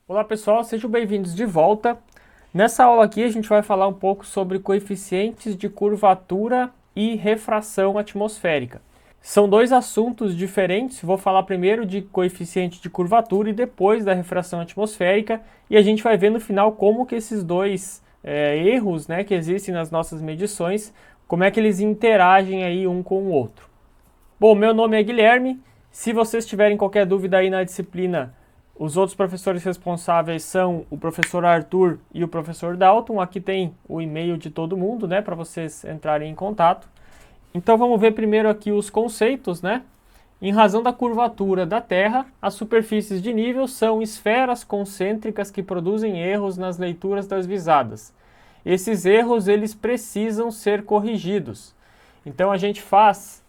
Olá pessoal, sejam bem-vindos de volta. Nessa aula aqui a gente vai falar um pouco sobre coeficientes de curvatura e refração atmosférica. São dois assuntos diferentes, vou falar primeiro de coeficiente de curvatura e depois da refração atmosférica, e a gente vai ver no final como que esses dois erros, né, que existem nas nossas medições, como é que eles interagem aí um com o outro. Bom, meu nome é Guilherme, se vocês tiverem qualquer dúvida aí na disciplina, os outros professores responsáveis são o professor Arthur e o professor Dalton. Aqui tem o e-mail de todo mundo, né, para vocês entrarem em contato. Então vamos ver primeiro aqui os conceitos, né? Em razão da curvatura da Terra, as superfícies de nível são esferas concêntricas que produzem erros nas leituras das visadas. Esses erros eles precisam ser corrigidos. Então a gente faz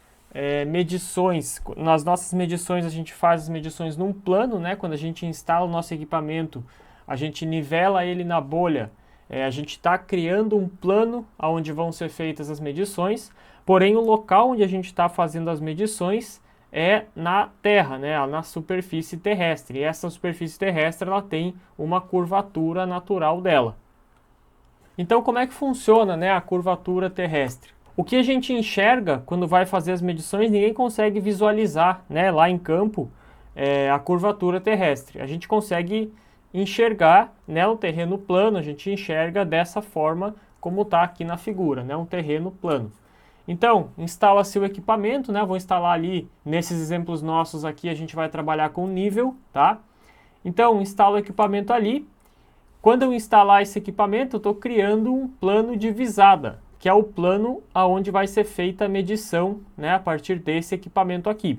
medições, nas nossas medições a gente faz as medições num plano, né? Quando a gente instala o nosso equipamento, a gente nivela ele na bolha, a gente está criando um plano onde vão ser feitas as medições, porém o local onde a gente está fazendo as medições é na Terra, né? Na superfície terrestre, e essa superfície terrestre ela tem uma curvatura natural dela. Então como é que funciona, né, a curvatura terrestre? O que a gente enxerga quando vai fazer as medições, ninguém consegue visualizar, né, lá em campo a curvatura terrestre. A gente consegue enxergar, né, o terreno plano, a gente enxerga dessa forma como está aqui na figura, né, um terreno plano. Então, instala-se o equipamento, né, vou instalar ali, nesses exemplos nossos aqui, a gente vai trabalhar com nível, tá? Então, instala o equipamento ali. Quando eu instalar esse equipamento, eu estou criando um plano de visada, que é o plano aonde vai ser feita a medição, né, a partir desse equipamento aqui.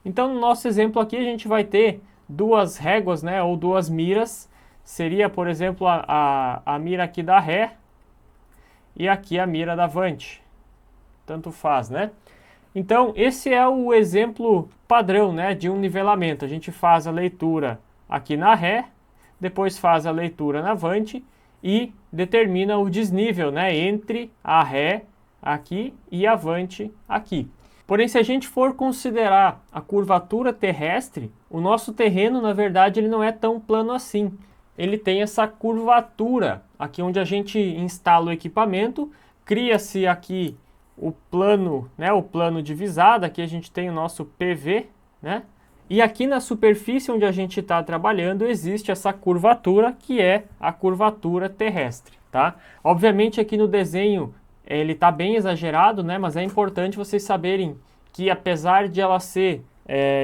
Então, no nosso exemplo aqui, a gente vai ter duas réguas, né, ou duas miras. Seria, por exemplo, a mira aqui da ré e aqui a mira da avante. Tanto faz, né? Então, esse é o exemplo padrão, né, de um nivelamento. A gente faz a leitura aqui na ré, depois faz a leitura na avante e determina o desnível, né, entre a ré aqui e a avante aqui. Porém, se a gente for considerar a curvatura terrestre, o nosso terreno, na verdade, ele não é tão plano assim. Ele tem essa curvatura, aqui onde a gente instala o equipamento, cria-se aqui o plano, né, o plano de visada, aqui a gente tem o nosso PV, né? E aqui na superfície onde a gente está trabalhando existe essa curvatura que é a curvatura terrestre, tá? Obviamente aqui no desenho ele está bem exagerado, né? Mas é importante vocês saberem que apesar de ela ser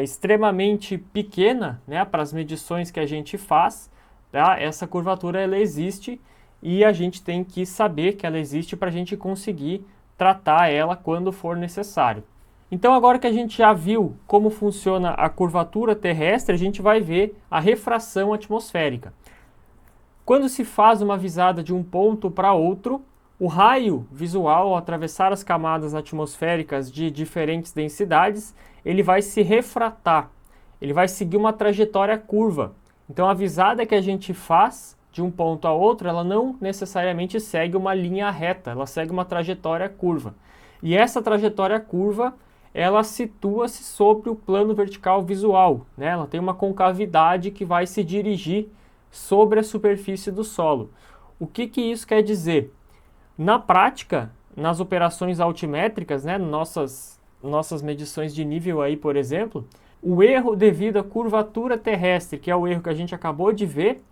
extremamente pequena, né, para as medições que a gente faz, tá? Essa curvatura ela existe e a gente tem que saber que ela existe para a gente conseguir tratar ela quando for necessário. Então agora que a gente já viu como funciona a curvatura terrestre, a gente vai ver a refração atmosférica. Quando se faz uma visada de um ponto para outro, o raio visual, ao atravessar as camadas atmosféricas de diferentes densidades, ele vai se refratar, ele vai seguir uma trajetória curva. Então a visada que a gente faz de um ponto a outro, ela não necessariamente segue uma linha reta, ela segue uma trajetória curva. E essa trajetória curva ela situa-se sobre o plano vertical visual, né? Ela tem uma concavidade que vai se dirigir sobre a superfície do solo. O que isso quer dizer? Na prática, nas operações altimétricas, né, nossas medições de nível aí, por exemplo, o erro devido à curvatura terrestre, que é o erro que a gente acabou de ver,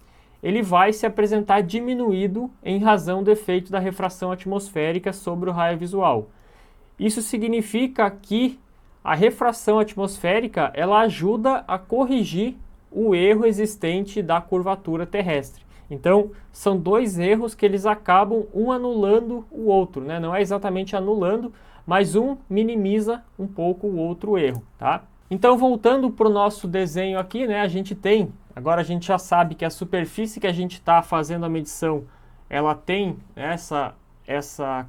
ele vai se apresentar diminuído em razão do efeito da refração atmosférica sobre o raio visual. Isso significa que a refração atmosférica ela ajuda a corrigir o erro existente da curvatura terrestre. Então, são dois erros que eles acabam um anulando o outro, né? Não é exatamente anulando, mas um minimiza um pouco o outro erro, tá? Então, voltando para o nosso desenho aqui, né? Agora a gente já sabe que a superfície que a gente está fazendo a medição, ela tem essa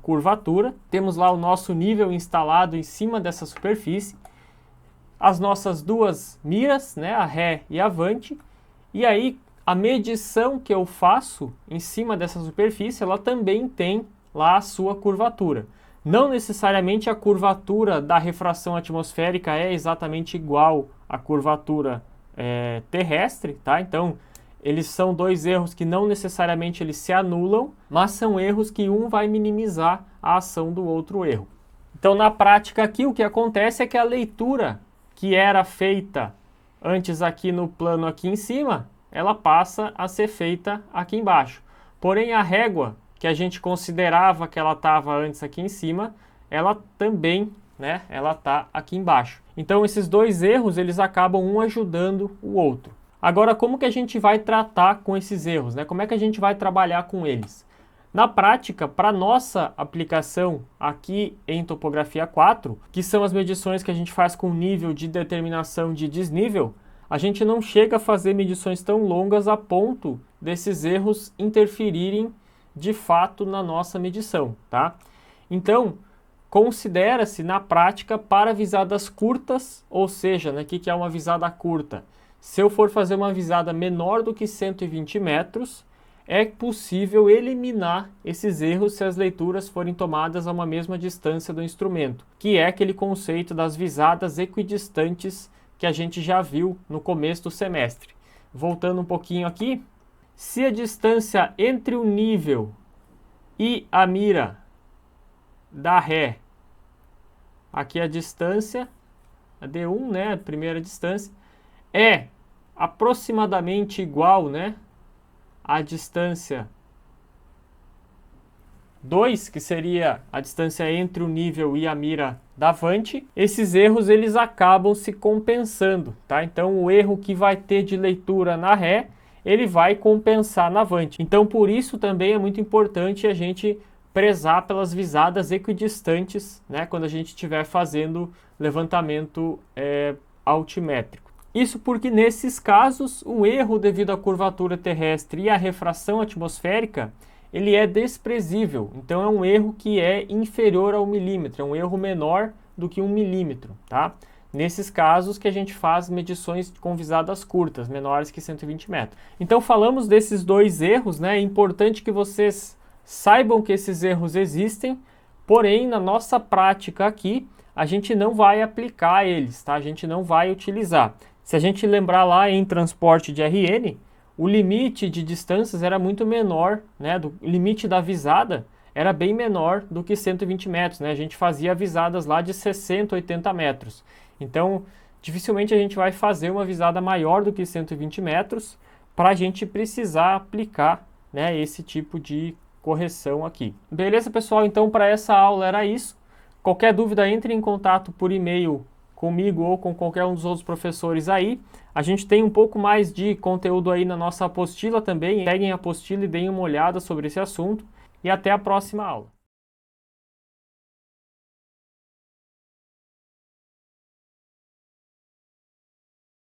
curvatura. Temos lá o nosso nível instalado em cima dessa superfície, as nossas duas miras, né, a ré e a avante, e aí a medição que eu faço em cima dessa superfície, ela também tem lá a sua curvatura. Não necessariamente a curvatura da refração atmosférica é exatamente igual à curvatura terrestre, tá? Então, eles são dois erros que não necessariamente eles se anulam, mas são erros que um vai minimizar a ação do outro erro. Então, na prática aqui, o que acontece é que a leitura que era feita antes aqui no plano aqui em cima, ela passa a ser feita aqui embaixo. Porém, a régua que a gente considerava que ela estava antes aqui em cima, ela também, né, ela está aqui embaixo. Então, esses dois erros, eles acabam um ajudando o outro. Agora, como que a gente vai tratar com esses erros, né? Como é que a gente vai trabalhar com eles? Na prática, para nossa aplicação aqui em topografia 4, que são as medições que a gente faz com nível de determinação de desnível, a gente não chega a fazer medições tão longas a ponto desses erros interferirem de fato na nossa medição, tá? Então, considera-se na prática para visadas curtas, ou seja, né, o que é uma visada curta? Se eu for fazer uma visada menor do que 120 metros, é possível eliminar esses erros se as leituras forem tomadas a uma mesma distância do instrumento, que é aquele conceito das visadas equidistantes que a gente já viu no começo do semestre. Voltando um pouquinho aqui, se a distância entre o nível e a mira da ré, aqui a distância, a D1, né, a primeira distância, é aproximadamente igual, né, à distância 2, que seria a distância entre o nível e a mira da Avante, esses erros eles acabam se compensando, tá? Então o erro que vai ter de leitura na ré, ele vai compensar na Avante. Então por isso também é muito importante a gente prezar pelas visadas equidistantes, né, quando a gente estiver fazendo levantamento altimétrico. Isso porque nesses casos o erro devido à curvatura terrestre e à refração atmosférica ele é desprezível, então é um erro que é inferior a 1 milímetro, é um erro menor do que 1 milímetro, tá? Nesses casos que a gente faz medições com visadas curtas, menores que 120 metros. Então falamos desses dois erros, né? É importante que vocês saibam que esses erros existem, porém na nossa prática aqui a gente não vai aplicar eles, tá? A gente não vai utilizar. Se a gente lembrar lá em transporte de RN, o limite de distâncias era muito menor, né? O limite da visada era bem menor do que 120 metros, né? A gente fazia visadas lá de 60, 80 metros. Então, dificilmente a gente vai fazer uma visada maior do que 120 metros para a gente precisar aplicar, né, esse tipo de correção aqui. Beleza, pessoal? Então, para essa aula era isso. Qualquer dúvida, entre em contato por e-mail comigo ou com qualquer um dos outros professores aí. A gente tem um pouco mais de conteúdo aí na nossa apostila também. Peguem a apostila e deem uma olhada sobre esse assunto. E até a próxima aula.